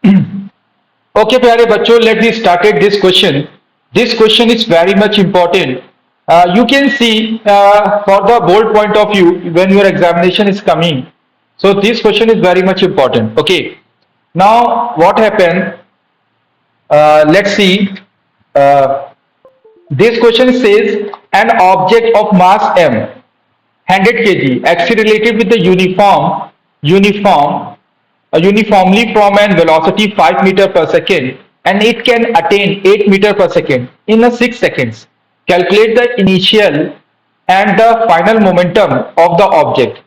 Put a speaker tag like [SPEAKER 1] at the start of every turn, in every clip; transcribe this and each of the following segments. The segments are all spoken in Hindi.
[SPEAKER 1] Okay, प्यारे बच्चों, let me started this question. This question is very much important. You can see for the bold point of view when your examination is coming. So this question is very much important. Okay. Now what happened? Let's see. Uh, this question says an object of mass m, 100 kg, accelerated with the uniformly from an velocity 5 meter per second, and it can attain 8 meter per second in a 6 seconds. Calculate the initial and the final momentum of the object.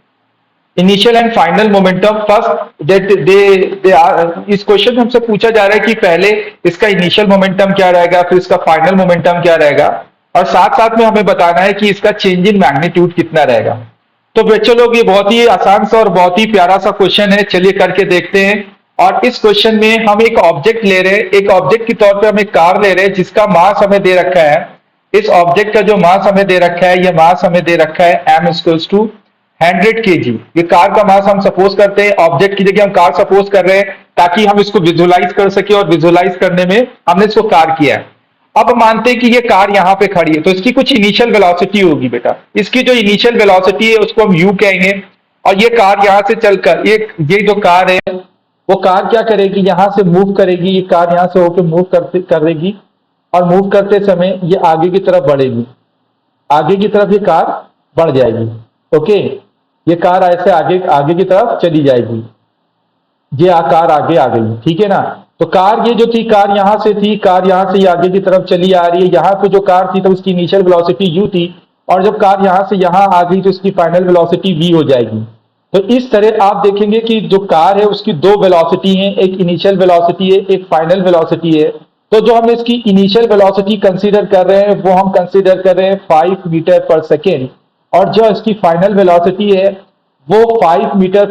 [SPEAKER 1] Initial and final momentum first they are, इस क्वेश्चन में हमसे पूछा जा रहा है कि पहले इसका इनिशियल मोमेंटम क्या रहेगा, फिर इसका फाइनल मोमेंटम क्या रहेगा, और साथ साथ में हमें बताना है कि इसका चेंज इन मैग्नीट्यूड कितना रहेगा। तो बच्चों लोग, ये बहुत ही आसान सा और बहुत ही प्यारा सा क्वेश्चन है, चलिए करके देखते हैं। और इस क्वेश्चन में हम एक ऑब्जेक्ट ले रहे हैं, एक ऑब्जेक्ट के तौर पे हम एक कार ले रहे हैं जिसका मास हमें दे रखा है। इस ऑब्जेक्ट का जो मास हमें दे रखा है, ये मास हमें दे रखा है m इक्वल्स टू 100 kg। ये कार का मास हम सपोज करते हैं, ऑब्जेक्ट की जगह हम कार सपोज कर रहे हैं ताकि हम इसको विजुअलाइज कर सके, और विजुअलाइज करने में हमने इसको कार किया है। अब मानते हैं कि ये कार यहाँ पे खड़ी है, तो इसकी कुछ इनिशियल वेलोसिटी होगी बेटा। इसकी जो इनिशियल वेलोसिटी है उसको हम u कहेंगे, और ये कार यहाँ से चलकर ये जो कार है वो कार क्या करेगी, यहाँ से मूव करेगी। ये कार यहाँ से होकर मूव करेगी, और मूव करते समय ये आगे की तरफ बढ़ेगी, आगे की तरफ ये कार बढ़ जाएगी। ओके, ये कार ऐसे आगे की तरफ चली जाएगी, ये कार आगे आ गई, ठीक है ना। तो कार ये जो थी, कार यहां से थी, कार यहां से आगे की तरफ चली आ रही है। यहाँ पे जो कार थी तो उसकी इनिशियल वेलोसिटी u थी, और जब कार यहां से यहां आ गई तो इसकी फाइनल वेलोसिटी v हो जाएगी। तो इस तरह आप देखेंगे कि जो कार है उसकी दो वेलोसिटी है, एक इनिशियल वेलोसिटी है, एक फाइनल वेलोसिटी है। तो जो हम इसकी इनिशियल वेलोसिटी कंसीडर कर रहे हैं वो हम कंसीडर कर रहे हैं 5 मीटर पर सेकेंड, और जो इसकी फाइनल वेलोसिटी है वो 8 मीटर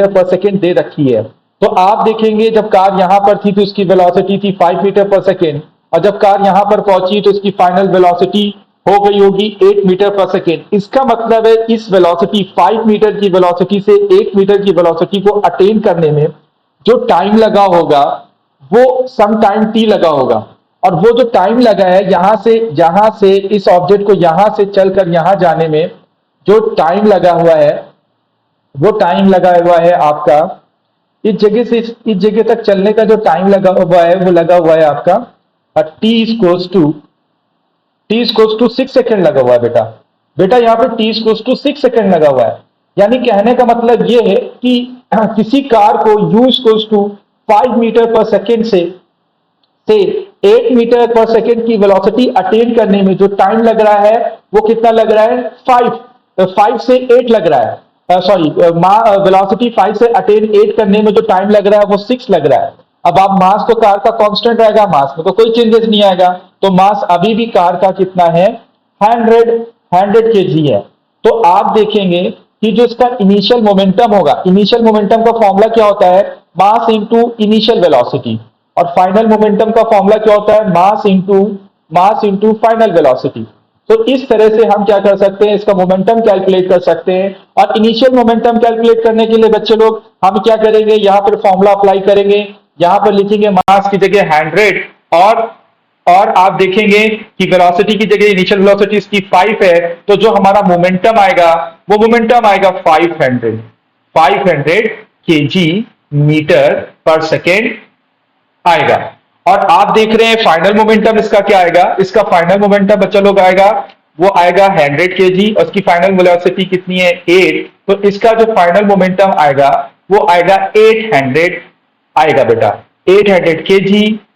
[SPEAKER 1] पर सेकेंड दे रखी है। तो आप देखेंगे जब कार यहां पर थी तो इसकी वेलोसिटी थी 5 मीटर पर सेकेंड, और जब कार यहां पर पहुंची तो इसकी फाइनल वेलोसिटी हो गई होगी 8 मीटर पर सेकेंड। इसका मतलब है इस वेलोसिटी 5 मीटर की वेलोसिटी से 8 मीटर की वेलोसिटी को अटेन करने में जो टाइम लगा होगा वो सम टाइम t लगा होगा। और वो जो टाइम लगा है यहां से इस ऑब्जेक्ट को यहां से चलकर यहां जाने में जो टाइम लगा हुआ है वो टाइम लगा हुआ है आपका, इस जगह से इस जगह तक चलने का जो टाइम लगा हुआ है वो लगा हुआ है आपका t इक्वल्स टू 6 सेकेंड लगा हुआ है बेटा यहाँ पे t इक्वल्स टू 6 सेकेंड लगा हुआ है। यानी कहने का मतलब ये है कि किसी कार को u इक्वल्स टू 5 मीटर पर सेकेंड से 8 मीटर पर सेकेंड की वेलोसिटी अटेन करने में जो टाइम लग रहा है वो कितना लग रहा है, 5 से 8 लग रहा है। सॉरी, वेलोसिटी 5 से अटेन 8 करने में जो टाइम लग रहा है वो 6 लग रहा है। अब आप मास तो कार का कांस्टेंट रहेगा, मास में तो कोई चेंजेस नहीं आएगा, तो मास अभी भी कार का कितना है, 100 kg है। तो आप देखेंगे कि जो इसका इनिशियल मोमेंटम होगा, इनिशियल मोमेंटम का फॉर्मूला क्या होता है, मास इंटू इनिशियल वेलोसिटी, और फाइनल मोमेंटम का फॉर्मूला क्या होता है, मास इंटू फाइनल वेलोसिटी। तो इस तरह से हम क्या कर सकते हैं, इसका मोमेंटम कैलकुलेट कर सकते हैं। और इनिशियल मोमेंटम कैलकुलेट करने के लिए बच्चे लोग हम क्या करेंगे, यहाँ पर फॉर्मूला अप्लाई करेंगे, यहाँ पर लिखेंगे मास की जगह 100, और आप देखेंगे कि वेलोसिटी की जगह इनिशियल वेलोसिटी इसकी 5 है, तो जो हमारा मोमेंटम आएगा वो मोमेंटम आएगा 500 kg मीटर पर सेकेंड आएगा। और आप देख रहे हैं फाइनल मोमेंटम इसका क्या आएगा, इसका फाइनल मोमेंटम बच्चा लोग आएगा वो आएगा 100 kg, और इसकी फाइनल वेलोसिटी कितनी है, 8। तो इसका जो फाइनल मोमेंटम आएगा वो आएगा 800 आएगा बेटा, 800 kg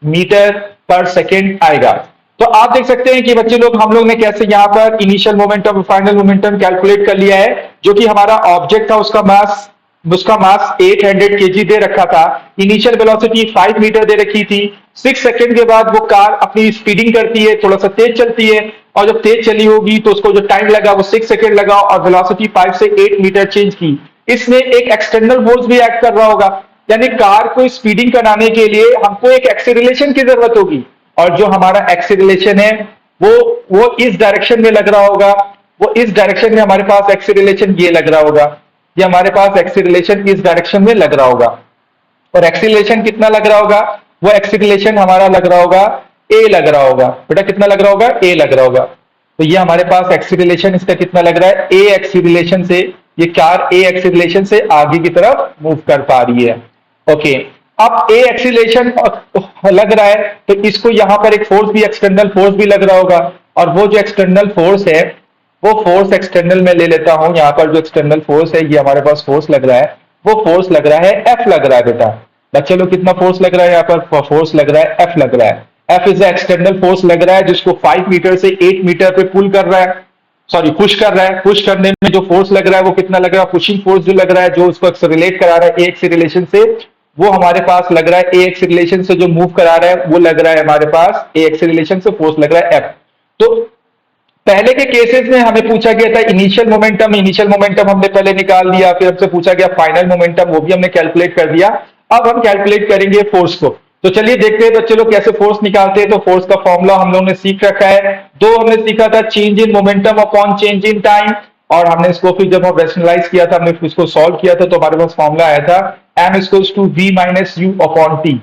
[SPEAKER 1] मीटर पर सेकेंड आएगा। तो आप देख सकते हैं कि बच्चे लोग हम लोग ने कैसे यहाँ पर इनिशियल मोमेंटम और फाइनल मोमेंटम कैलकुलेट कर लिया है। जो कि हमारा ऑब्जेक्ट था उसका मास 800 kg दे रखा था, इनिशियल वेलोसिटी 5 मीटर दे रखी थी। 6 सेकंड के बाद वो कार अपनी स्पीडिंग करती है, थोड़ा सा तेज चलती है, और जब तेज चली होगी तो उसको जो टाइम लगा वो 6 सेकंड लगा, और वेलोसिटी 5 से 8 मीटर चेंज की। इसमें एक एक्सटर्नल फोर्स भी एक्ट कर रहा होगा, यानी कार को स्पीडिंग कराने के लिए हमको एक एक्सेलरेशन की जरूरत होगी, और जो हमारा एक्सेलरेशन है वो इस डायरेक्शन में लग रहा होगा, वो इस डायरेक्शन में हमारे पास एक्सेलरेशन ये लग रहा होगा, ये हमारे पास एक्सेलरेशन इस डायरेक्शन में लग रहा होगा। और एक्सीलरेशन कितना लग रहा होगा, वो एक्सीलरेशन हमारा लग रहा होगा ए लग रहा होगा। बेटा कितना लग रहा होगा, ए लग रहा होगा। तो ये हमारे पास एक्सीलरेशन इसका कितना लग रहा है, ए एक्सीलरेशन से, ये कार ए एक्सीलरेशन से आगे की तरफ मूव कर पा रही है। ओके, अब ए एक्सीलरेशन लग रहा है तो इसको यहां पर एक फोर्स भी, एक्सटर्नल फोर्स भी लग रहा होगा। और वो जो एक्सटर्नल फोर्स है, वो फोर्स एक्सटर्नल में ले लेता हूं। यहाँ पर जो एक्सटर्नल फोर्स है, ये हमारे पास फोर्स लग रहा है, वो फोर्स लग रहा है एफ लग रहा है। बेटा बच्चे लोग कितना फोर्स लग रहा है, यहाँ पर फोर्स लग रहा है एफ लग रहा है। एफ इज एक्सटर्नल फोर्स लग रहा है जिसको 5 मीटर से 8 मीटर पे पुल कर रहा है, सॉरी पुश कर रहा है। पुश करने में जो फोर्स लग रहा है वो कितना लग रहा है, पुशिंग फोर्स जो लग रहा है, जो उसको एक्सेलरेट करा रहा है ए एक्सेलरेशन से, वो हमारे पास लग रहा है ए एक्सेलरेशन से जो मूव करा रहा है वो लग रहा है हमारे पास ए एक्सेलरेशन से फोर्स लग रहा है एफ। तो पहले के केसेस में हमें पूछा गया था इनिशियल मोमेंटम, इनिशियल मोमेंटम हमने पहले निकाल दिया, फिर हमसे पूछा गया फाइनल मोमेंटम, वो भी हमने कैलकुलेट कर दिया। अब हम कैलकुलेट करेंगे फोर्स को। तो चलिए देखते हैं बच्चे लोग कैसे फोर्स निकालते हैं। तो फोर्स का फॉर्मूला हम लोगों ने सीख रखा है। दो हमने सीखा था, change in momentum upon change in time, और हमने इसको फिर जब हम रेशनलाइज किया था, हमने इसको सॉल्व किया था, तो हमारे पास फॉर्मूला आया था m equals to v minus u upon t.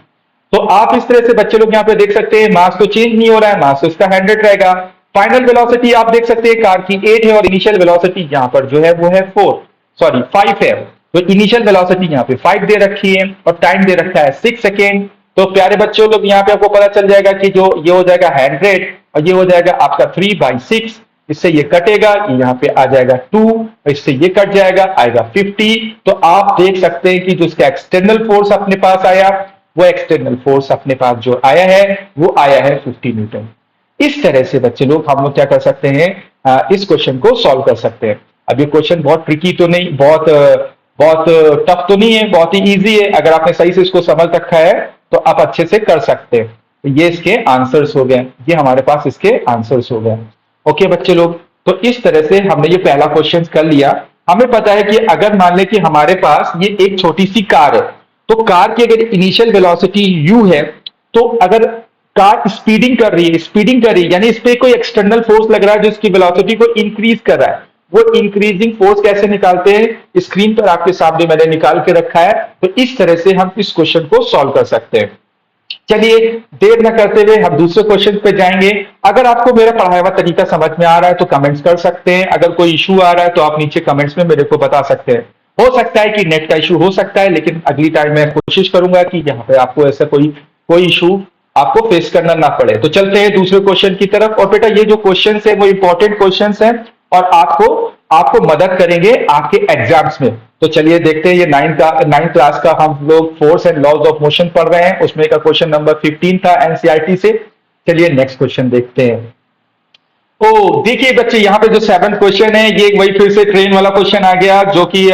[SPEAKER 1] तो आप इस तरह से बच्चे लोग यहाँ पे देख सकते हैं, मास तो चेंज नहीं हो रहा है, मास तो इसका 100 रहेगा। फाइनल वेलोसिटी आप देख सकते हैं कार की 8 है, और इनिशियल वेलोसिटी यहाँ पर जो है वो है 5 है। तो इनिशियल वेलोसिटी यहाँ पे 5 दे रखी है, और टाइम दे रखा है 6 सेकेंड। तो प्यारे बच्चों लोग यहाँ पे आपको पता चल जाएगा कि जो ये हो जाएगा 100 और ये हो जाएगा आपका 3/6। इससे ये कटेगा, ये यहाँ पे आ जाएगा 2, इससे ये कट जाएगा, आएगा 50। तो आप देख सकते हैं कि जो इसका एक्सटर्नल फोर्स अपने पास आया, वो एक्सटर्नल फोर्स अपने पास जो आया है वो आया है 50 न्यूटन। इस तरह से बच्चे लोग हम लोग क्या कर सकते हैं, इस क्वेश्चन को सॉल्व कर सकते हैं। अब ये क्वेश्चन बहुत ट्रिकी तो नहीं, बहुत टफ तो नहीं है, बहुत ही इजी है। अगर आपने सही से इसको समझ रखा है तो आप अच्छे से कर सकते हैं। तो ये इसके आंसर्स हो गए, ये हमारे पास इसके आंसर्स हो गए। ओके बच्चे लोग, तो इस तरह से हमने ये पहला क्वेश्चन कर लिया। हमें पता है कि अगर मान ले कि हमारे पास ये एक छोटी सी कार है, तो कार की अगर इनिशियल वेलोसिटी u है, तो अगर कार स्पीडिंग कर रही है, यानी इस पे कोई एक्सटर्नल फोर्स लग रहा है जो इसकी वेलोसिटी को इंक्रीज कर रहा है। वो इंक्रीजिंग फोर्स कैसे निकालते हैं, स्क्रीन पर आपके सामने मैंने निकाल के रखा है। तो इस तरह से हम इस क्वेश्चन को सॉल्व कर सकते हैं। चलिए देर न करते हुए हम दूसरे क्वेश्चन पे जाएंगे। अगर आपको मेरा पढ़ाया हुआ तरीका समझ में आ रहा है तो कमेंट्स कर सकते हैं। अगर कोई इशू आ रहा है तो आप नीचे कमेंट्स में मेरे को बता सकते हैं। हो सकता है कि नेट का इशू हो सकता है, लेकिन अगली टाइम मैं कोशिश करूंगा कि यहाँ पे आपको ऐसा कोई इशू आपको फेस करना ना पड़े। तो चलते हैं दूसरे क्वेश्चन की तरफ। और बेटा ये जो क्वेश्चन है वो इंपॉर्टेंट क्वेश्चन है और आपको मदद करेंगे आपके एग्जाम्स में। तो चलिए देखते हैं, ये 9th क्लास का हम लोग force and laws of motion पढ़ रहे हैं, उसमें का क्वेश्चन नंबर 15 था एनसीईआरटी से। चलिए नेक्स्ट क्वेश्चन देखते हैं। ओ देखिए बच्चे, यहाँ पे जो 7th क्वेश्चन है, ये वही फिर से ट्रेन वाला क्वेश्चन आ गया, जो कि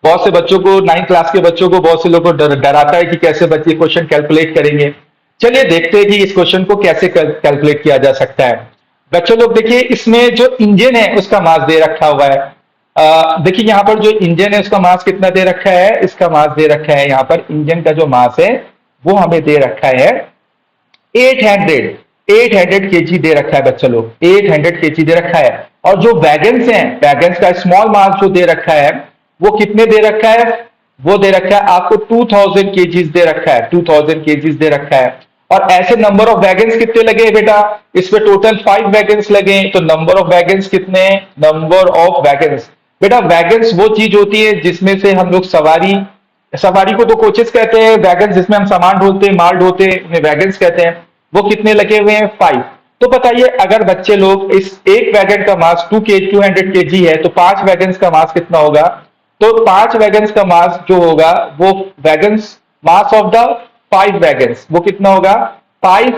[SPEAKER 1] बहुत से बच्चों को, 9th क्लास के बच्चों को, बहुत से लोगों को डराता है कि कैसे बच्चे क्वेश्चन कैलकुलेट करेंगे। चलिए देखते हैं कि इस क्वेश्चन को कैसे कैलकुलेट किया जा सकता है। बच्चों लोग देखिए, इसमें जो इंजन है उसका मास दे रखा हुआ है। देखिए यहाँ पर जो इंजन है उसका मास कितना दे रखा है, इसका मास दे रखा है, यहाँ पर इंजन का जो मास है वो हमें दे रखा है 800 केजी दे रखा है बच्चों लोग, 800 केजी दे रखा है। और जो वैगन्स हैं, वैगन्स का स्मॉल मास जो दे रखा है वो कितने दे रखा है, वो दे रखा है आपको 2000 केजीज दे रखा है, 2000 केजीज दे रखा है। और ऐसे नंबर ऑफ वैगन्स कितने लगे बेटा, इसमें टोटल 5 वैगन्स लगे। तो नंबर ऑफ वैगन्स कितने, नंबर ऑफ वैगन्स, बेटा वैगन्स वो चीज होती है जिसमें से हम लोग सवारी को तो कोचेस कहते हैं, वैगन जिसमें हम सामान ढोते हैं, माल ढोते हैं, उन्हें वैगन्स कहते हैं। वो कितने लगे हुए हैं, 5। तो बताइए अगर बच्चे लोग इस एक वैगन का मास 200 केजी है, तो 5 वैगन्स का मास कितना होगा। तो 5 वैगन्स का मास जो होगा वो wagons mass of the 5 wagons वो कितना होगा, 5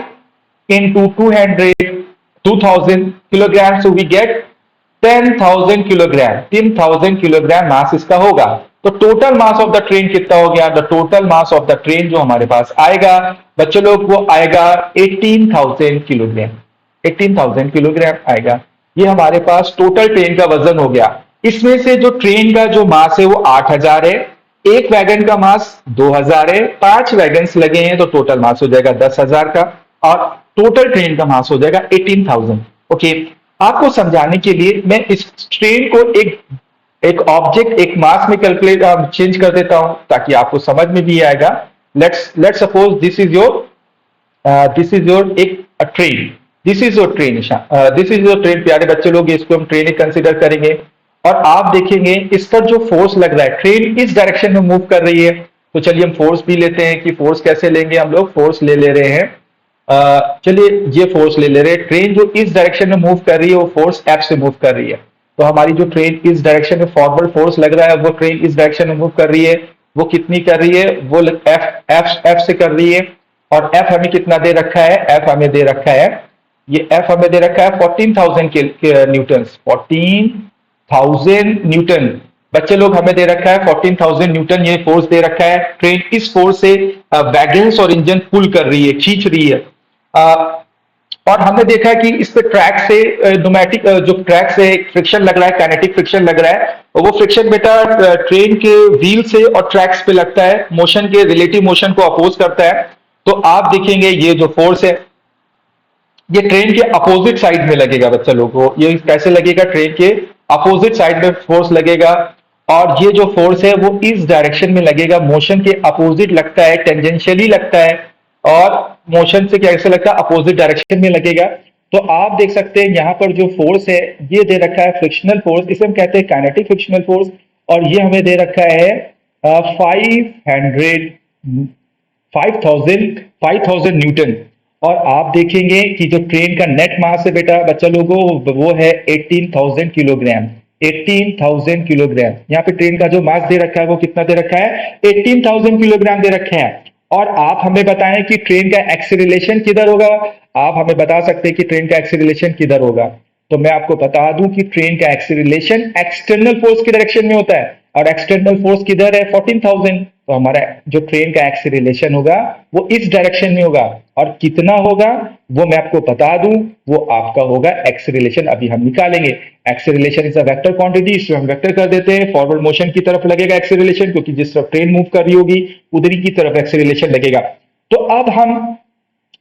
[SPEAKER 1] into 2000 kilogram, so we get 10,000 kilogram, 10,000 kilogram mass इसका होगा। तो total mass of the train कितना हो गया, the total mass of the train जो हमारे पास आएगा बच्चों लोग वो आएगा 18,000 किलोग्राम, 18,000 किलोग्राम आएगा। ये हमारे पास टोटल ट्रेन का वजन हो गया। इसमें से जो ट्रेन का जो मास है वो 8,000 है, एक वैगन का मास 2,000 है, 5 वैगन्स लगे हैं तो टोटल मास हो जाएगा 10,000 का, और टोटल ट्रेन का मास हो जाएगा 18,000। ओके, आपको समझाने के लिए मैं इस ट्रेन को एक ऑब्जेक्ट, एक मास में कैलकुलेट चेंज कर देता हूं ताकि आपको समझ में भी आएगा। Let's suppose this is your एक train, this is your train, this is your train. प्यारे बच्चे लोग, इसको हम ट्रेन कंसिडर करेंगे और आप देखेंगे इस पर जो फोर्स लग रहा है, ट्रेन इस डायरेक्शन में मूव कर रही है। तो चलिए हम फोर्स भी लेते हैं कि फोर्स कैसे लेंगे। हम लोग फोर्स ले रहे हैं, चलिए ये फोर्स ले रहे हैं। ट्रेन जो इस डायरेक्शन में मूव कर रही है वो फोर्स एफ से मूव कर रही है। तो हमारी जो ट्रेन इस डायरेक्शन में फॉरवर्ड फोर्स लग रहा है, वो ट्रेन इस डायरेक्शन में मूव कर रही है, वो कितनी कर रही है, वो एफ एफ एफ से कर रही है। और एफ हमें कितना दे रखा है, एफ हमें दे रखा है, ये एफ हमें दे रखा है 14,000 के न्यूटन, 14,000 न्यूटन। बच्चे लोग हमें दे रखा है 14,000 न्यूटन, ये फोर्स दे रखा है। ट्रेन इस फोर्स से वैगन्स और इंजन पुल कर रही है, खींच रही है। और हमने देखा है कि इस पे ट्रैक से न्यूमैटिक जो ट्रैक से फ्रिक्शन लग रहा है, काइनेटिक फ्रिक्शन लग रहा है, और वो फ्रिक्शन बेटा ट्रेन के व्हील से और ट्रैक्स पे लगता है, मोशन के रिलेटिव मोशन को अपोज करता है। तो आप देखेंगे ये जो फोर्स है ये ट्रेन के अपोजिट साइड में लगेगा। बच्चा लोगों को ये कैसे लगेगा, ट्रेन के अपोजिट साइड में फोर्स लगेगा, और ये जो फोर्स है वो इस डायरेक्शन में लगेगा, मोशन के अपोजिट लगता है, टेंजेंशियली लगता है, और मोशन से कैसे लगता है, अपोजिट डायरेक्शन में लगेगा। तो आप देख सकते हैं यहाँ पर जो फोर्स है ये दे रखा है फ्रिक्शनल फोर्स, इसे हम कहते हैं काइनेटिक फ्रिक्शनल फोर्स, और ये हमें दे रखा है 5,000 न्यूटन। और आप देखेंगे कि जो ट्रेन का नेट मास है बेटा बच्चा लोगों, वो है 18,000 किलोग्राम, 18,000 किलोग्राम। यहाँ पे ट्रेन का जो मास दे रखा है वो कितना दे रखा है, 18,000 किलोग्राम दे रखा है। और आप हमें बताएं कि ट्रेन का एक्सीलरेशन किधर होगा। आप हमें बता सकते हैं कि ट्रेन का एक्सीलरेशन किधर होगा। तो मैं आपको बता दूं कि ट्रेन का एक्सीलरेशन एक्सटर्नल फोर्स की डायरेक्शन में होता है, और एक्सटर्नल फोर्स किधर है, 14,000। तो हमारा जो ट्रेन का एक्सीलरेशन होगा वो इस डायरेक्शन में होगा, और कितना होगा वो मैं आपको बता दूं, वो आपका होगा एक्सीलरेशन। अभी हम निकालेंगे। Acceleration is a vector quantity, इसको हम वेक्टर कर देते हैं। फॉरवर्ड मोशन की तरफ लगेगा एक्सीलरेशन, क्योंकि जिस तरफ ट्रेन मूव कर रही होगी उधर की तरफ एक्सीलरेशन लगेगा। तो अब हम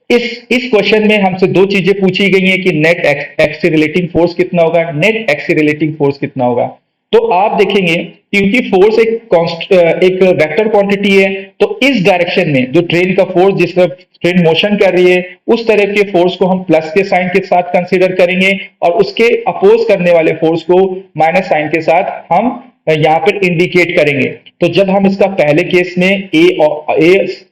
[SPEAKER 1] इस क्वेश्चन में हमसे दो चीजें पूछी गई हैं कि नेट एक्सीलरेटिंग फोर्स कितना होगा, नेट एक्सीलरेटिंग फोर्स कितना होगा। तो आप देखेंगे क्योंकि फोर्स एक वेक्टर क्वांटिटी है, तो इस डायरेक्शन में जो ट्रेन का फोर्स, जिस तरफ ट्रेन मोशन कर रही है, उस तरह के फोर्स को हम प्लस के साइन के साथ कंसीडर करेंगे, और उसके अपोज करने वाले फोर्स को माइनस साइन के साथ हम यहाँ पर इंडिकेट करेंगे। तो जब हम इसका पहले केस में ए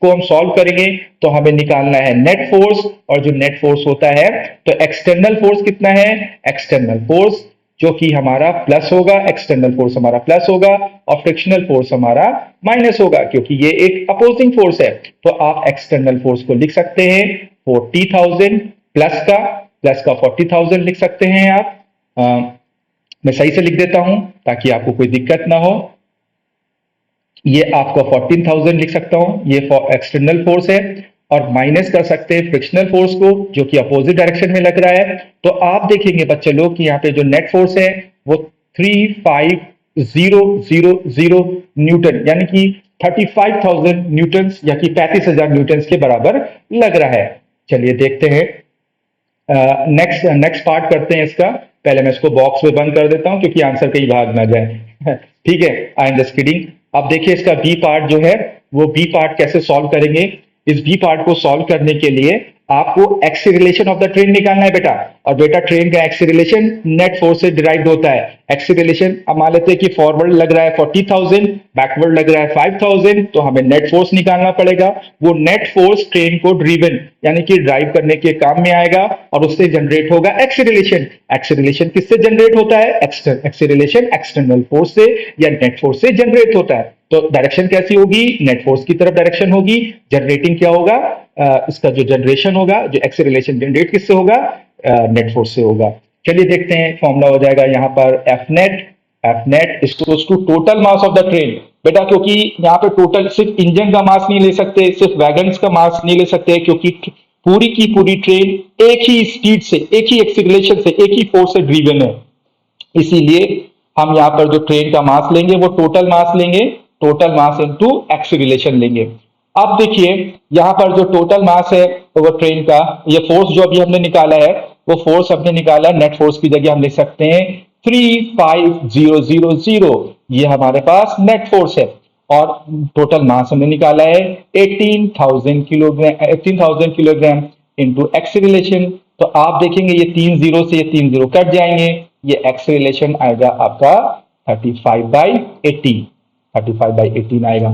[SPEAKER 1] को हम सॉल्व करेंगे तो हमें निकालना है नेट फोर्स, और जो नेट फोर्स होता है तो एक्सटर्नल फोर्स कितना है, एक्सटर्नल फोर्स जो कि हमारा प्लस होगा, एक्सटर्नल फोर्स हमारा प्लस होगा, और फ्रिक्शनल फोर्स हमारा माइनस होगा, क्योंकि ये एक अपोजिंग फोर्स है। तो आप एक्सटर्नल फोर्स को लिख सकते हैं 40,000 प्लस का 40,000 लिख सकते हैं आप। मैं सही से लिख देता हूं ताकि आपको कोई दिक्कत ना हो। ये आपका 14,000 लिख सकता हूं, ये एक्सटर्नल फोर्स है, और माइनस कर सकते हैं फ्रिक्शनल फोर्स को जो कि अपोजिट डायरेक्शन में लग रहा है। तो आप देखेंगे बच्चे लोग कि यहाँ पे जो नेट फोर्स है वो 35,000 न्यूटन, यानी कि 35,000 न्यूटन या कि 35,000 न्यूटन के बराबर लग रहा है। चलिए देखते हैं, नेक्स्ट पार्ट करते हैं इसका। पहले मैं इसको बॉक्स में बंद कर देता हूं क्योंकि आंसर कहीं भाग ना जाए। ठीक है, आई एम जस्ट किडिंग। अब देखिए इसका बी पार्ट जो है वो बी पार्ट कैसे सॉल्व करेंगे। इस बी पार्ट को सॉल्व करने के लिए आपको एक्सीलरेशन ऑफ द ट्रेन निकालना है बेटा, और बेटा ट्रेन का एक्सीलरेशन नेट फोर्स से डिराइव होता है। एक्सीलरेशन अब मान लेते हैं कि फॉरवर्ड लग रहा है 40,000, बैकवर्ड लग रहा है 5,000, तो हमें नेट फोर्स निकालना पड़ेगा। वो नेट फोर्स ट्रेन को ड्रिवन यानी कि ड्राइव करने के काम में आएगा, और उससे जनरेट होगा एक्सीलरेशन। एक्सीलरेशन किससे जनरेट होता है, एक्सीलरेशन एक्सटर्नल फोर्स से या नेट फोर्स से जनरेट होता है। तो डायरेक्शन कैसी होगी, नेट फोर्स की तरफ डायरेक्शन होगी। जनरेटिंग क्या होगा, इसका जो जनरेशन होगा, जो एक्सीलरेशन जनरेट किससे होगा, नेट फोर्स से होगा। चलिए देखते हैं, फॉर्मूला हो जाएगा यहाँ पर F net equals to total mass of the train. बेटा क्योंकि यहाँ पे टोटल सिर्फ इंजन का मास नहीं ले सकते, सिर्फ वैगन्स का मास नहीं ले सकते, क्योंकि पूरी की पूरी ट्रेन एक ही स्पीड से, एक ही एक्सीलरेशन से, एक ही फोर्स से ड्रिवन है। इसीलिए हम यहाँ पर जो ट्रेन का मास लेंगे वो टोटल मास लेंगे, टोटल मास इनटू एक्सीलरेशन लेंगे। अब देखिए यहाँ पर जो टोटल मास है तो वो ट्रेन का, ये फोर्स जो अभी हमने निकाला है वो फोर्स हमने निकाला है, नेट फोर्स की जगह हम लिख सकते हैं 35,000, ये हमारे पास नेट फोर्स है। और टोटल मास हमने निकाला है 18,000 इनटू एक्सेलरेशन। तो आप देखेंगे ये 3 जीरो से ये 3 जीरो कट जाएंगे, ये एक्सेलरेशन आएगा आपका 35/18, 35/18 आएगा।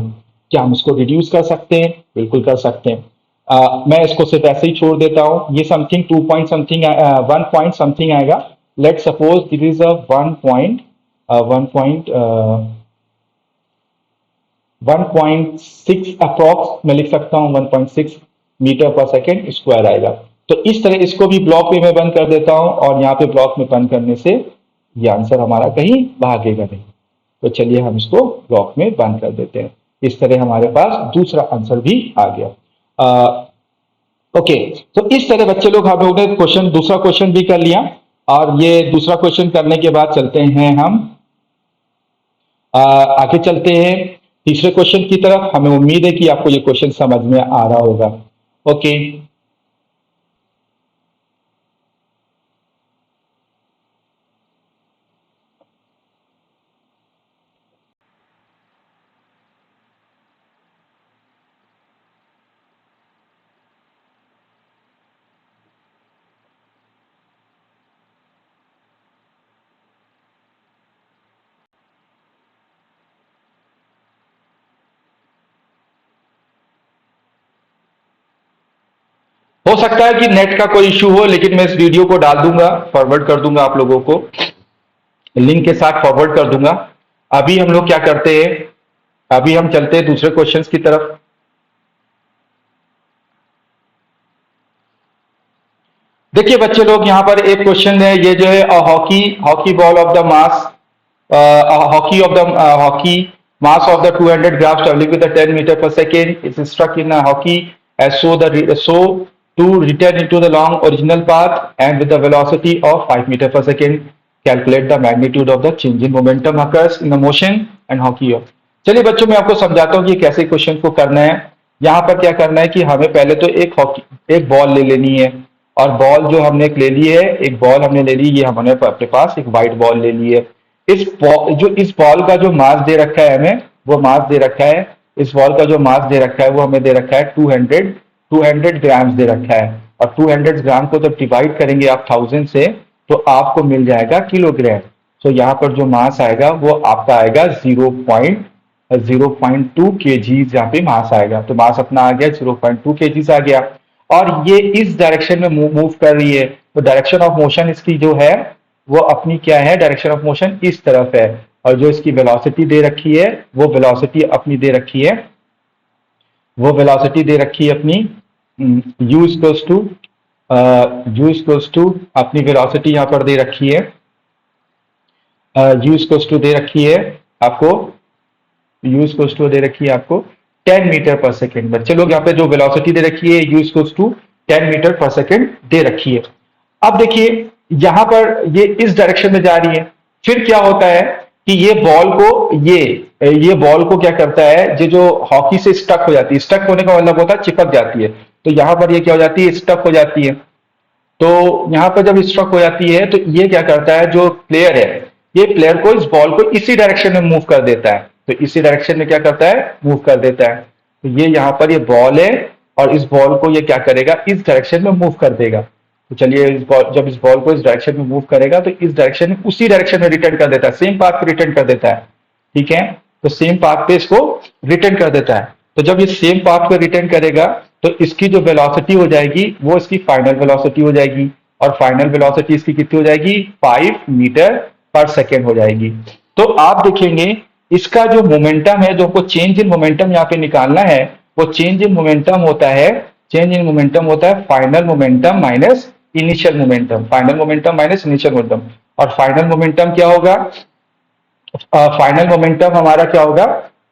[SPEAKER 1] क्या हम इसको रिड्यूस कर सकते हैं? बिल्कुल कर सकते हैं। मैं इसको सिर्फ ऐसे ही छोड़ देता हूं, ये something 2 point something 1 point something आएगा। Let suppose this is a 1.6 approx मैं लिख सकता हूं, 1.6 मीटर पर सेकेंड स्क्वायर आएगा। तो इस तरह इसको भी ब्लॉक में मैं बंद कर देता हूं, और यहाँ पे ब्लॉक में बंद करने से ये आंसर हमारा कहीं भागेगा नहीं। तो चलिए हम इसको ब्लॉक में बंद कर देते हैं। इस तरह हमारे पास दूसरा आंसर भी आ गया। ओके, तो इस तरह बच्चे लोग हम लोग ने क्वेश्चन, दूसरा क्वेश्चन भी कर लिया, और ये दूसरा क्वेश्चन करने के बाद चलते हैं हम आगे चलते हैं तीसरे क्वेश्चन की तरफ। हमें उम्मीद है कि आपको ये क्वेश्चन समझ में आ रहा होगा। ओके, हो सकता है कि नेट का कोई इश्यू हो, लेकिन मैं इस वीडियो को डाल दूंगा, फॉरवर्ड कर दूंगा आप लोगों को, लिंक के साथ फॉरवर्ड कर दूंगा। अभी हम लोग क्या करते हैं, अभी हम चलते हैं दूसरे क्वेश्चंस की तरफ। देखिए बच्चे लोग, यहाँ पर एक क्वेश्चन है, ये जो है hockey hockey ball of the mass hockey mass of the 200 grams traveling with the 10 meter per second is struck in a hockey as so to return into the long original path and with the velocity of 5 meter per second. Calculate the magnitude of the change in momentum occurs in the motion and hockey of. चलिए बच्चों, मैं आपको समझाता हूँ कि कैसे क्वेश्चन को करना है। यहाँ पर क्या करना है कि हमें पहले तो एक बॉल ले लेनी है, और बॉल जो हमने ले ली है, एक बॉल हमने ले ली, ये हमने अपने पास एक व्हाइट बॉल ले ली है। इस बॉल का जो मास दे रखा है हमें, वो मास दे रखा है, इस बॉल का जो मास दे रखा है वो हमें दे रखा है 200 ग्राम्स दे रखा है। और 200 ग्राम को जब डिवाइड करेंगे आप 1000 से, तो आपको मिल जाएगा किलोग्राम। तो यहाँ पर जो मास आएगा वो आपका आएगा 0.2 केजीज, यहाँ पे मास आएगा। तो मास अपना आ गया 0.2 केजीज आ गया, और ये इस डायरेक्शन में मूव कर रही है। तो डायरेक्शन ऑफ मोशन इसकी जो है वो अपनी क्या है, डायरेक्शन ऑफ मोशन इस तरफ है। और जो इसकी वेलोसिटी दे रखी है, वो वेलोसिटी अपनी दे रखी है, वो वेलोसिटी दे रखी है अपनी u इक्वल्स टू अपनी वेलोसिटी यहाँ पर दे रखी है, u इक्वल्स टू दे रखी है आपको, u इक्वल्स टू दे रखी है आपको 10 मीटर पर सेकेंड। बच्चे लोग, यहाँ पे जो वेलोसिटी दे रखी है u इक्वल्स टू 10 मीटर पर सेकेंड दे रखी है। अब देखिए यहां पर ये इस डायरेक्शन में जा रही है। फिर क्या होता है कि ये बॉल को क्या करता है, ये जो हॉकी से स्टक हो जाती है, स्टक होने का मतलब होता है चिपक जाती है। तो यहां पर ये क्या हो जाती है, स्टक हो जाती है। तो यहां पर जब स्ट्रक हो जाती है, तो ये क्या करता है, जो प्लेयर है, ये प्लेयर को, इस बॉल को इसी डायरेक्शन में मूव कर देता है। तो इसी डायरेक्शन में क्या करता है, मूव कर देता है। तो ये यहाँ पर ये बॉल है, और इस बॉल को ये क्या करेगा, इस डायरेक्शन में मूव कर देगा। तो चलिए जब इस बॉल को इस डायरेक्शन में मूव करेगा, तो इस डायरेक्शन में, उसी डायरेक्शन में रिटर्न कर देता है, सेम पाथ पे रिटर्न कर देता है। ठीक है, तो सेम पाथ पे इसको रिटर्न कर देता है। तो जब ये सेम पाथ पे रिटर्न करेगा, तो इसकी जो वेलोसिटी हो जाएगी वो इसकी फाइनल वेलोसिटी हो जाएगी, और फाइनल वेलोसिटी इसकी कितनी हो जाएगी, 5 मीटर पर सेकेंड हो जाएगी। तो आप देखेंगे इसका जो मोमेंटम है, जो हमको चेंज इन मोमेंटम यहाँ पे निकालना है, वो चेंज इन मोमेंटम होता है, final momentum minus initial momentum, final momentum minus initial momentum. और फाइनल मोमेंटम क्या होगा, फाइनल मोमेंटम हमारा क्या होगा,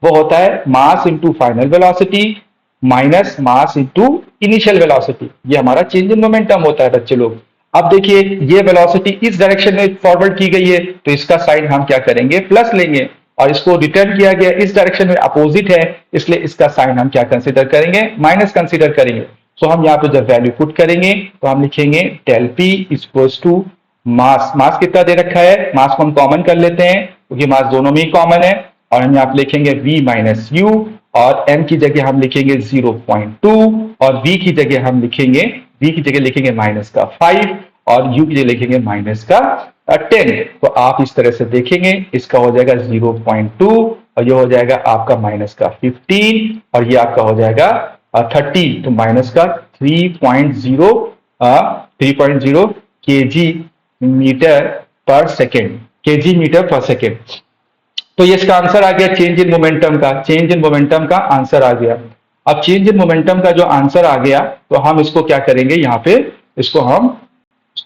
[SPEAKER 1] वो होता है mass into final velocity minus mass into initial velocity. ये हमारा चेंज इन मोमेंटम होता है बच्चे लोग। अब देखिए ये वेलोसिटी इस डायरेक्शन में फॉरवर्ड की गई है, तो इसका साइन हम क्या करेंगे, प्लस लेंगे, और इसको रिटर्न किया गया इस डायरेक्शन में अपोजिट है, इसलिए इसका साइन हम क्या कंसीडर करेंगे, माइनस कंसीडर करेंगे। तो हम यहाँ पे जब वैल्यू पुट करेंगे, तो हम लिखेंगे del P equals to mass, mass कितना दे रखा है, मास को हम कॉमन कर लेते हैं, क्योंकि मास दोनों में ही कॉमन है, और हम यहाँ पे लिखेंगे v माइनस यू, और m की जगह हम लिखेंगे 0.2, और v की जगह हम लिखेंगे, माइनस का 5, और u की जगह लिखेंगे माइनस का 10। तो आप इस तरह से देखेंगे, इसका हो जाएगा 0.2, और ये हो जाएगा आपका माइनस का 15, और ये आपका हो जाएगा 13, तो माइनस का 3.0 केजी मीटर पर सेकेंड, तो ये इसका आंसर आ गया चेंज इन मोमेंटम का आंसर आ गया। अब चेंज इन मोमेंटम का जो आंसर आ गया, तो हम इसको क्या करेंगे, यहाँ पे इसको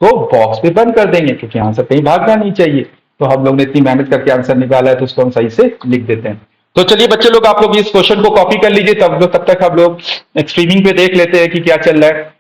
[SPEAKER 1] बॉक्स में बंद कर देंगे, क्योंकि आंसर कहीं भागना नहीं चाहिए। तो हम लोग ने इतनी मेहनत करके आंसर निकाला है, तो उसको हम सही से लिख देते हैं। तो चलिए बच्चे लोग, आप लोग इस क्वेश्चन को कॉपी कर लीजिए, तब तक हम लोग स्ट्रीमिंग पे देख लेते हैं कि क्या चल रहा है।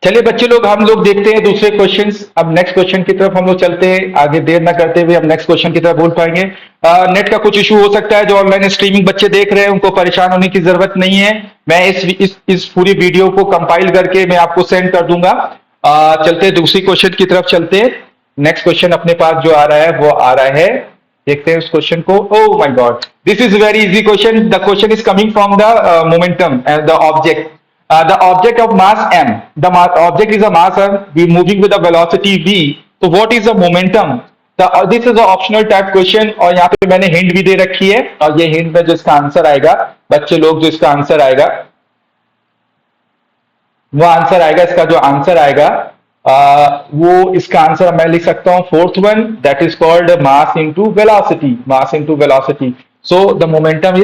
[SPEAKER 1] चलिए बच्चे लोग, हम लोग देखते हैं दूसरे क्वेश्चंस। अब नेक्स्ट क्वेश्चन की तरफ हम लोग चलते हैं, आगे देर ना करते हुए हम नेक्स्ट क्वेश्चन की तरफ बोल पाएंगे। नेट का कुछ इशू हो सकता है, जो ऑनलाइन स्ट्रीमिंग बच्चे देख रहे हैं उनको परेशान होने की जरूरत नहीं है। मैं इस पूरी वीडियो को कंपाइल करके मैं आपको सेंड कर दूंगा। चलते हैं दूसरी क्वेश्चन की तरफ चलते हैं। नेक्स्ट क्वेश्चन अपने पास जो आ रहा है वो आ रहा है, देखते हैं उस क्वेश्चन को। Oh my God, this is very easy question. The question is coming from the momentum and the object. The object of mass m, the object is a mass m, we moving with a velocity v. So what is the momentum? This is a optional type question, और यहाँ पे मैंने हिंट भी दे रखी है, और ये हिंट में जो इसका आंसर आएगा, बच्चे लोग जो इसका आंसर आएगा, इसका जो आंसर आएगा वो इसका आंसर मैं लिख सकता हूँ fourth one, that is called mass into velocity. So the momentum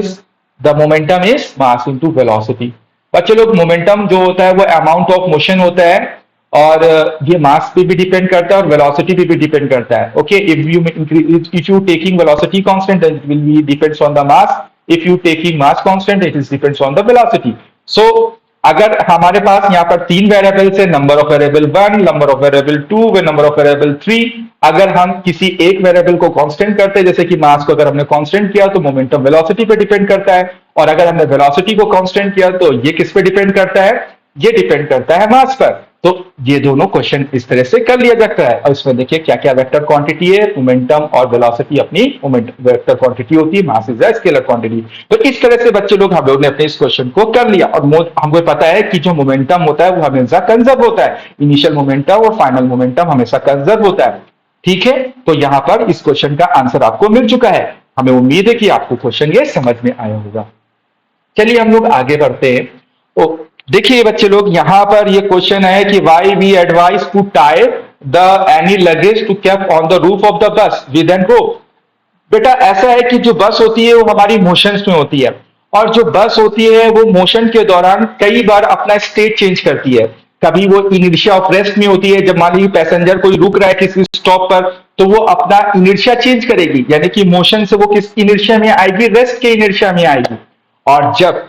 [SPEAKER 1] is mass into velocity. बच्चे लोग, मोमेंटम जो होता है वो अमाउंट ऑफ मोशन होता है, और ये मास पे भी डिपेंड करता है और वेलोसिटी पे भी डिपेंड करता है। Okay, if you taking velocity constant, then it will be depends on the mass. If you taking mass constant, it is depends on the velocity. So अगर हमारे पास यहाँ पर 3 वेरिएबल्स है, number of variable 1, number of variable 2 व नंबर ऑफ वेरिएबल 3। अगर हम किसी एक वेरिएबल को कांस्टेंट करते हैं, जैसे कि मास को अगर हमने कांस्टेंट किया तो मोमेंटम वेलोसिटी पे डिपेंड करता है, और अगर हमने वेलोसिटी को कांस्टेंट किया तो ये किस पे डिपेंड करता है, ये डिपेंड करता है मास पर। तो ये दोनों क्वेश्चन इस तरह से कर लिया जाता है। और इसमें देखिए क्या क्या वेक्टर क्वांटिटी है, मोमेंटम और वेलोसिटी अपनी वेक्टर क्वांटिटी होती है, mass is a scalar quantity. तो इस तरह से बच्चे लोग, हम लोग ने अपने इस क्वेश्चन को कर लिया, और हमको पता है कि जो मोमेंटम होता है वो हमेशा कंजर्व होता है। इनिशियल मोमेंटम और फाइनल मोमेंटम हमेशा कंजर्व होता है। ठीक है, तो यहां पर इस क्वेश्चन का आंसर आपको मिल चुका है। हमें उम्मीद है कि आपको क्वेश्चन ये समझ में आया होगा। चलिए हम लोग आगे बढ़ते हैं। तो देखिए बच्चे लोग, यहां पर ये क्वेश्चन है कि why we advise to tie the any luggage to cap on the roof of the bus with an rope. बेटा ऐसा है कि जो बस होती है वो हमारी मोशंस में होती है, और जो बस होती है वो मोशन के दौरान कई बार अपना स्टेट चेंज करती है। कभी वो इनर्शिया ऑफ रेस्ट में होती है, जब मान लीजिए पैसेंजर कोई रुक रहा है किसी स्टॉप पर, तो वो अपना इनर्शिया चेंज करेगी, यानी कि मोशन से वो किस इनर्शिया में आएगी, रेस्ट के इनर्शिया में आएगी। और जब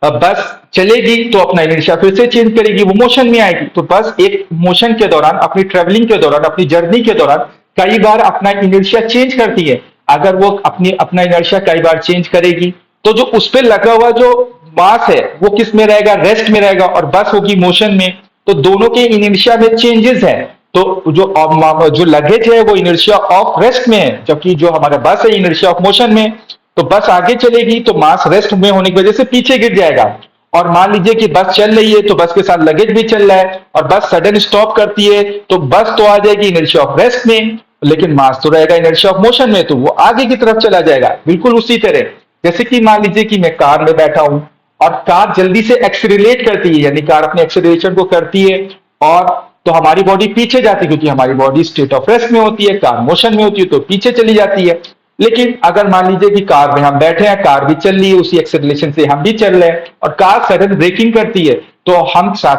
[SPEAKER 1] बस चलेगी तो अपना इनर्शिया फिर से चेंज करेगी, वो मोशन में आएगी। तो बस एक मोशन के दौरान, अपनी ट्रेवलिंग के दौरान, अपनी जर्नी के दौरान कई बार अपना इनर्शिया चेंज करती है। अगर वो अपना इनर्शिया कई बार चेंज करेगी, तो जो उस पर लगा हुआ जो मास है वो किस में रहेगा, रेस्ट में रहेगा, और बस होगी मोशन में। तो दोनों के इनर्शिया में चेंजेस है। तो जो लगेज है वो इनर्शिया ऑफ रेस्ट में है, जबकि जो हमारा बस है इनर्शिया ऑफ मोशन में। तो बस आगे चलेगी तो मास रेस्ट में होने की वजह से पीछे गिर जाएगा। और मान लीजिए कि बस चल रही है तो बस के साथ लगेज भी चल रहा है, और बस सडन स्टॉप करती है तो बस तो आ जाएगी इनर्शिया ऑफ रेस्ट में, लेकिन मास तो रहेगा इनर्शिया ऑफ मोशन में, तो वो आगे की तरफ चला जाएगा। बिल्कुल उसी तरह जैसे कि मान लीजिए कि मैं कार में बैठा हूं और कार जल्दी से एक्सीलरेट करती है, यानी कार अपने एक्सीलरेशन को करती है, और तो हमारी बॉडी पीछे जाती है क्योंकि हमारी बॉडी स्टेट ऑफ रेस्ट में होती है, कार मोशन में होती है तो पीछे चली जाती है। लेकिन अगर मान लीजिए कि कार में हम बैठे हैं, कार भी चल रही है, उसी एक्सेलरेशन से हम भी चल रहे हैं, और कार सडन ब्रेकिंग करती है तो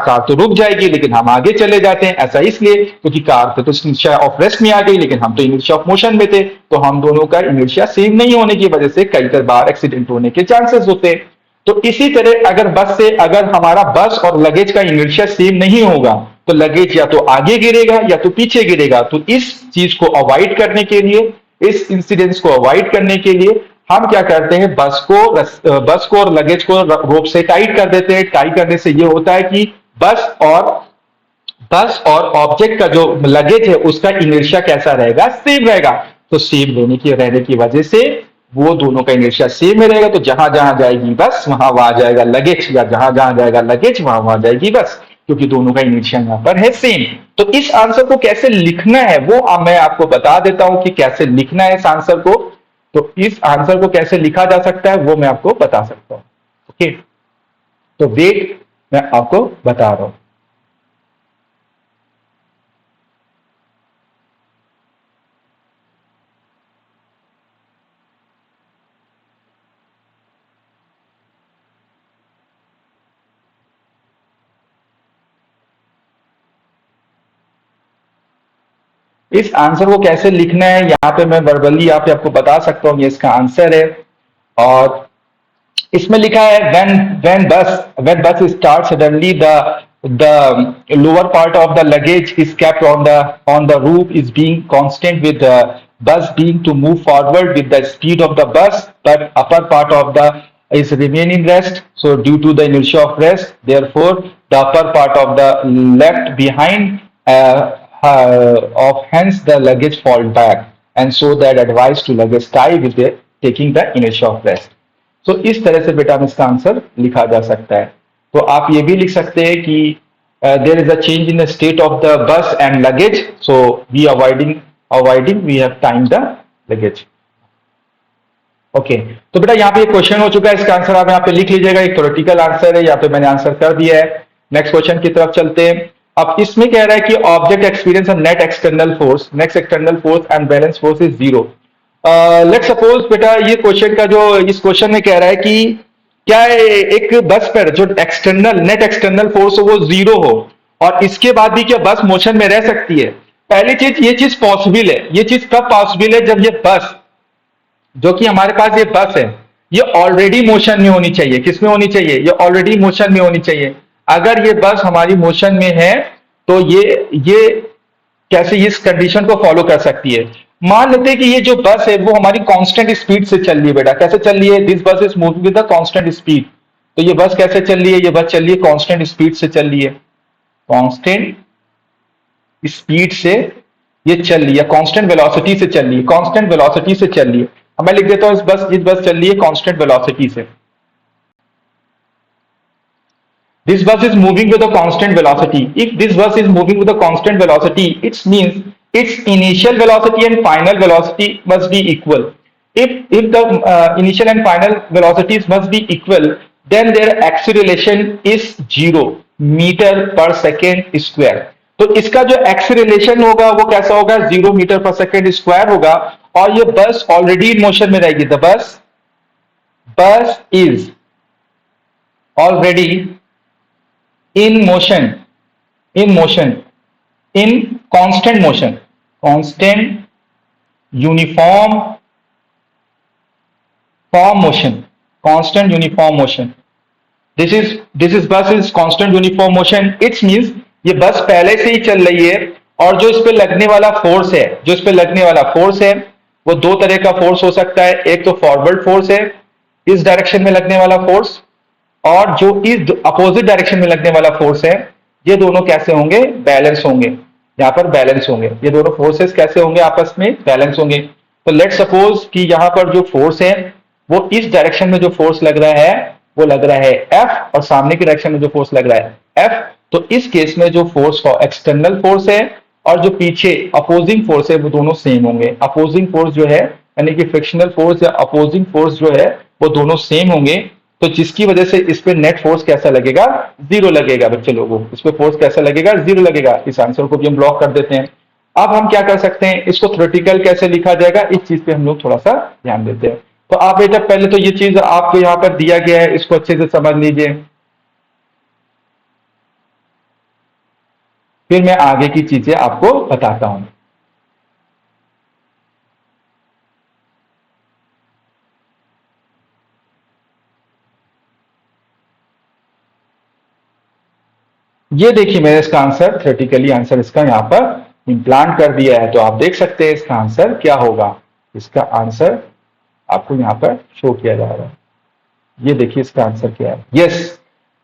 [SPEAKER 1] कार तो रुक जाएगी लेकिन हम आगे चले जाते हैं। ऐसा इसलिए क्योंकि कार तो इनर्शिया ऑफ रेस्ट में आ गई, लेकिन हम तो इनर्शिया ऑफ मोशन में थे, तो हम दोनों का इनर्शिया सेम नहीं होने की वजह से कई बार एक्सीडेंट होने के चांसेस होते हैं। तो इसी तरह अगर हमारा बस और लगेज का इनर्शिया सेम नहीं होगा तो लगेज या तो आगे गिरेगा या तो पीछे गिरेगा। तो इस चीज को अवॉइड करने के लिए, इस इंसिडेंस को अवॉइड करने के लिए हम क्या करते हैं, बस को और लगेज को रोप से टाइट कर देते हैं। टाइट करने से ये होता है कि बस और ऑब्जेक्ट का जो लगेज है उसका इनर्शिया कैसा रहेगा, सेम रहेगा। तो सेम रहने की वजह से वो दोनों का इनर्शिया सेम में रहेगा। तो जहां जहां जाएगी बस वहां वहां जाएगा लगेज, या जहां जहां जाएगा लगेज वहां वहां जाएगी बस, क्योंकि दोनों का इनर्शिया यहां पर है सेम। तो इस आंसर को कैसे लिखना है वो अब मैं आपको बता देता हूं कि कैसे लिखना है इस आंसर को। तो इस आंसर को कैसे लिखा जा सकता है वो मैं आपको बता सकता हूं। ओके, तो वेट मैं आपको बता रहा हूं। इस आंसर को कैसे लिखना है यहाँ पे मैं वर्बली यहाँ पे आपको बता सकता हूँ, ये इसका आंसर है। और इसमें लिखा है when bus starts suddenly the lower part of the luggage is kept on the roof is being constant with the bus being to move forward with the speed of the bus, but upper part of the is remaining rest. So due to the inertia of rest, therefore the upper part of the left behind of hence the luggage fall back, and so that advice to luggage tie with the taking the inertia of rest. तो इस तरह से बेटा में इसका आंसर लिखा जा सकता है। तो आप ये भी लिख सकते हैं कि there is a change in the state of the bus and luggage, so we avoiding we have time the luggage. Okay, तो बेटा यहाँ पे एक क्वेश्चन हो चुका है, इसका आंसर आप यहाँ पे लिख लीजिएगा। एक थ्योरेटिकल आंसर है, यहाँ पे मैंने आंसर कर दिया है। नेक्स्ट क्वेश्चन की तरफ चलते हैं। अब इसमें कह रहा है कि object experience net external force and balance force is zero. Let's suppose बेटा ये क्वेश्चन का जो इस क्वेश्चन में कह रहा है कि क्या एक बस पर जो नेट एक्सटर्नल फोर्स हो वो जीरो हो, और इसके बाद भी क्या बस मोशन में रह सकती है। पहली चीज, ये चीज पॉसिबल है। ये चीज कब पॉसिबल है, जब ये बस जो कि हमारे पास ये बस है ये ऑलरेडी मोशन में होनी चाहिए। किसमें होनी चाहिए, ये ऑलरेडी मोशन में होनी चाहिए। अगर ये बस हमारी मोशन में है तो ये कैसे इस कंडीशन को फॉलो कर सकती है। मान लेते हैं कि ये जो बस है वो हमारी कांस्टेंट स्पीड से चल रही है। बेटा कैसे चल रही है, दिस बस is moving with the constant speed. तो ये बस कैसे चल रही है, ये बस चल रही है कांस्टेंट स्पीड से चल रही है, कांस्टेंट स्पीड से ये चल रही है, कांस्टेंट वेलोसिटी से चल रही है, कांस्टेंट वेलोसिटी से चल रही है। अब मैं लिख देता हूं इस बस चल रही है कांस्टेंट वेलोसिटी से। This bus is moving with a constant velocity. If this bus is moving with a constant velocity, it means its initial velocity and final velocity must be equal. If the initial and final velocities must be equal, then their acceleration is 0 meter per second square. तो इसका जो acceleration होगा वो कैसा होगा, 0 meter per second square होगा, और ये बस ऑलरेडी मोशन में रहेगी। The bus is already in constant uniform motion. This is bus is constant uniform motion. It means ये बस पहले से ही चल रही है, और जो इस पे लगने वाला फोर्स है वो दो तरह का फोर्स हो सकता है। एक तो फॉरवर्ड फोर्स है, इस डायरेक्शन में लगने वाला फोर्स, और जो इस अपोजिट डायरेक्शन में लगने वाला फोर्स है ये दोनों कैसे होंगे, बैलेंस होंगे, यहाँ पर बैलेंस होंगे, ये दोनों फोर्सेस कैसे होंगे, आपस में बैलेंस होंगे। तो लेट सपोज कि यहाँ पर जो फोर्स है वो इस डायरेक्शन में जो फोर्स लग रहा है वो लग रहा है एफ, और सामने की डायरेक्शन में जो फोर्स लग रहा है एफ। तो इस केस में जो फोर्स एक्सटर्नल फोर्स है और जो पीछे अपोजिंग फोर्स है वो दोनों सेम होंगे। अपोजिंग फोर्स जो है यानी कि फ्रिक्शनल फोर्स या अपोजिंग फोर्स जो है वो दोनों सेम होंगे। तो जिसकी वजह से इस पे नेट फोर्स कैसा लगेगा, जीरो लगेगा बच्चे लोगों, इस पे फोर्स कैसा लगेगा, जीरो लगेगा। इस आंसर को भी हम ब्लॉक कर देते हैं। अब हम क्या कर सकते हैं, इसको थ्योरेटिकल कैसे लिखा जाएगा, इस चीज पे हम लोग थोड़ा सा ध्यान देते हैं। तो आप बेटा पहले तो ये चीज आपको यहाँ पर दिया गया है, इसको अच्छे से समझ लीजिए, फिर मैं आगे की चीजें आपको बताता हूं। ये देखिए मैंने इसका आंसर थ्योरेटिकली आंसर इसका यहाँ पर इम्प्लांट कर दिया है। तो आप देख सकते हैं इसका आंसर क्या होगा। इसका आंसर आपको यहाँ पर शो किया जा रहा है। ये देखिए इसका आंसर क्या है, यस।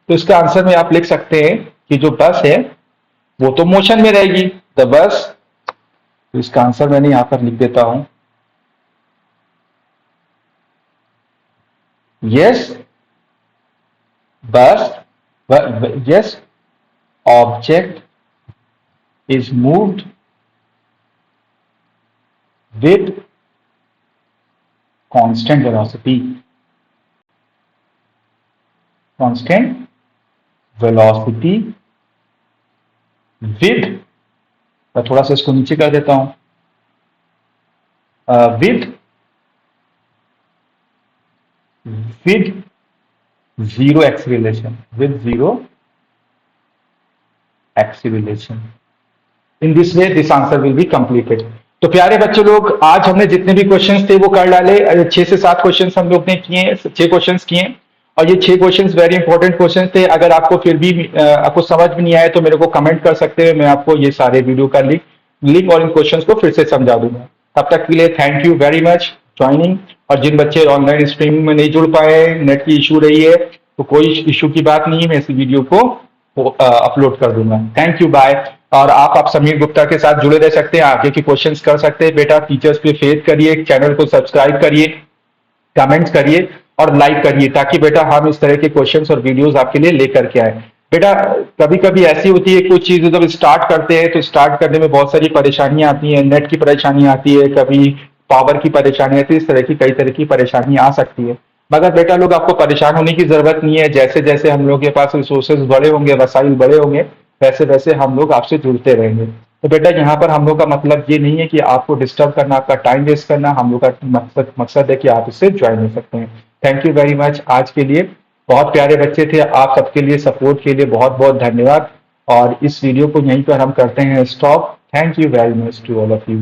[SPEAKER 1] तो इसका आंसर में आप लिख सकते हैं कि जो बस है वो तो मोशन में रहेगी, द बस। तो इसका आंसर मैंने यहां पर लिख देता हूं, यस बस, yes object is moved with constant velocity, constant velocity with, मैं थोड़ा सा इसको नीचे कर देता हूं, with with zero acceleration, with zero acceleration. In this way this answer will be completed. तो प्यारे बच्चे लोग, आज हमने जितने भी क्वेश्चंस थे वो कर डाले। 6 से 7 क्वेश्चंस हम लोग ने किए, 6 क्वेश्चंस किए, और ये 6 क्वेश्चंस वेरी इंपॉर्टेंट क्वेश्चंस थे। अगर आपको फिर भी आपको समझ में नहीं आए तो मेरे को कमेंट कर सकते हैं, मैं आपको ये सारे वीडियो का लिंक और इन क्वेश्चंस को फिर से समझा दूंगा। तब तक के लिए thank you very much joining. और जिन बच्चे ऑनलाइन स्ट्रीमिंग में नहीं जुड़ पाए, नेट की इशू रही है, तो कोई इशू की बात नहीं है, मैं इस वीडियो को अपलोड कर दूंगा। Thank you, bye. और आप समीर गुप्ता के साथ जुड़े रह सकते हैं, आगे के क्वेश्चंस कर सकते हैं। बेटा टीचर्स पे फेथ करिए, चैनल को सब्सक्राइब करिए, कमेंट्स करिए और लाइक करिए, ताकि बेटा हम इस तरह के क्वेश्चंस और वीडियोस आपके लिए लेकर के आए। बेटा कभी कभी ऐसी होती है कुछ चीजें, जब स्टार्ट करते हैं तो स्टार्ट करने में बहुत सारी परेशानियां आती हैं, नेट की परेशानी आती है, कभी पावर की परेशानी आती है, इस तरह की कई तरह की परेशानी आ सकती है। मगर बेटा लोग आपको परेशान होने की जरूरत नहीं है। जैसे जैसे हम लोग के पास रिसोर्सेज बड़े होंगे, वसाइल बड़े होंगे, वैसे वैसे हम लोग आपसे जुड़ते रहेंगे। तो बेटा यहाँ पर हम लोग का मतलब ये नहीं है कि आपको डिस्टर्ब करना, आपका टाइम वेस्ट करना। हम लोग का मकसद है कि आप इससे ज्वाइन हो सकते हैं। थैंक यू वेरी मच आज के लिए। बहुत प्यारे बच्चे थे, आप सबके लिए सपोर्ट के लिए बहुत बहुत धन्यवाद। और इस वीडियो को यहीं पर हम करते हैं stop. Thank you very much to all of you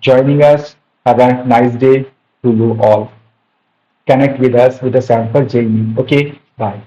[SPEAKER 1] joining us. Have a nice day to you all. Connect with us with a sample JE. Okay, bye.